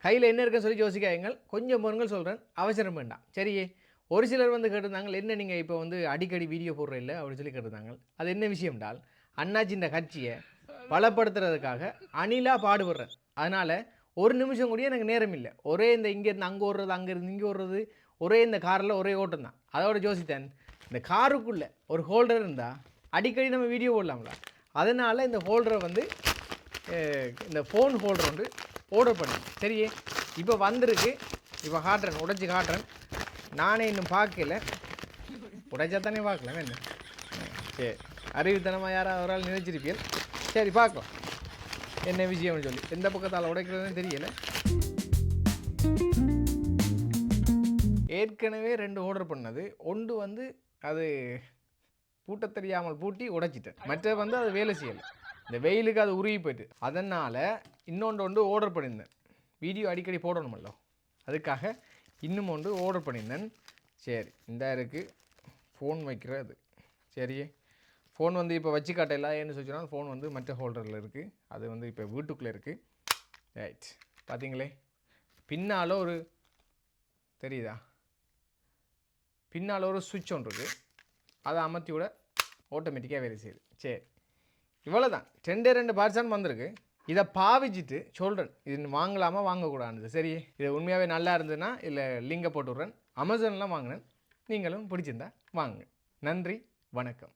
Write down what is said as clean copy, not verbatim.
கையில் என்ன இருக்குன்னு சொல்லி யோசிக்காதீங்கள். கொஞ்சம் பொருங்கள் சொல்கிறேன், அவசரம் வேண்டாம். சரியே, ஒரு சிலர் வந்து கேட்டிருந்தாங்க, என்ன நீங்கள் இப்போ வந்து அடிக்கடி வீடியோ போடுற இல்லை அப்படின்னு சொல்லி கேட்டிருந்தாங்க. அது என்ன விஷயம் என்றால், அண்ணாச்சி இந்த கட்சியை பலப்படுத்துறதுக்காக அணிலாக பாடுபடுறேன். அதனால் ஒரு நிமிஷம் கூட எனக்கு நேரம் இல்லை. ஒரே இந்த இங்கேருந்து அங்கே ஓடுறது, அங்கேருந்து இங்கே ஓடுறது, ஒரே இந்த காரில் ஒரே ஓட்டம் தான். அதோட யோசித்தேன், இந்த காருக்குள்ளே ஒரு ஹோல்டர் இருந்தால் அடிக்கடி நம்ம வீடியோ போடலாம்ல. அதனால் இந்த ஹோல்டரை வந்து இந்த ஃபோன் ஹோல்டர் வந்து ஆர்டர் பண்ணேன். சரியே, இப்போ வந்திருக்கு. இப்போ காட்டுறேன், உடைச்சி காட்டுறேன். நானே இன்னும் பார்க்கல, உடைச்சா தானே பார்க்கலாம். என்ன சரி, அறிவுத்தனமாக யாராவது ஒரு ஆள் நினைச்சிருப்பீர்கள். சரி, பார்க்கலாம் என்ன விஷயம்னு சொல்லி. எந்த பக்கத்தால் உடைக்கிறதுன்னு தெரியல. ஏற்கனவே 2 ஆர்டர் பண்ணது. ஒன்று வந்து அது பூட்ட தெரியாமல் பூட்டி உடைச்சிட்டேன். மற்ற வந்து அது வேலை செய்யலை. இந்த வெயிலுக்கு அது உருகி போய்ட்டு, அதனால் இன்னொன்று ஆர்டர் பண்ணியிருந்தேன். வீடியோ அடிக்கடி போடணுமല്ലോ, அதுக்காக இன்னும் ஒன்று ஆர்டர் பண்ணியிருந்தேன். சரி, இந்த இருக்குது ஃபோன் வைக்கிறது. சரி, ஃபோன் வந்து இப்போ வச்சு காட்டல. ஏன்னு சொல்லிச்சுன்னா ஃபோன் வந்து மற்ற ஹோல்டரில் இருக்குது. அது வந்து இப்போ வீட்டுக்குள்ளே இருக்குது. ரைட், பார்த்தீங்களே, பின்னால் ஒரு தெரியுதா, பின்னால் ஒரு சுவிட்ச் ஒன்று இருக்குது. அதை அமர்த்தி விட ஆட்டோமேட்டிக்காக வேலை செய்யுது. சரி, இவ்வளோ தான். 2 பார்ட்ஸான் வந்திருக்கு. இதை பாவிச்சிட்டு சொல்கிறேன், இது வாங்கலாமா வாங்கக்கூடாது. சரி, இது உண்மையாகவே நல்லா இருந்ததுன்னா இல்லை லிங்கை போட்டு விட்றேன். அமேசான்லாம் வாங்கினேன். நீங்களும் பிடிச்சிருந்தா வாங்குங்க. நன்றி, வணக்கம்.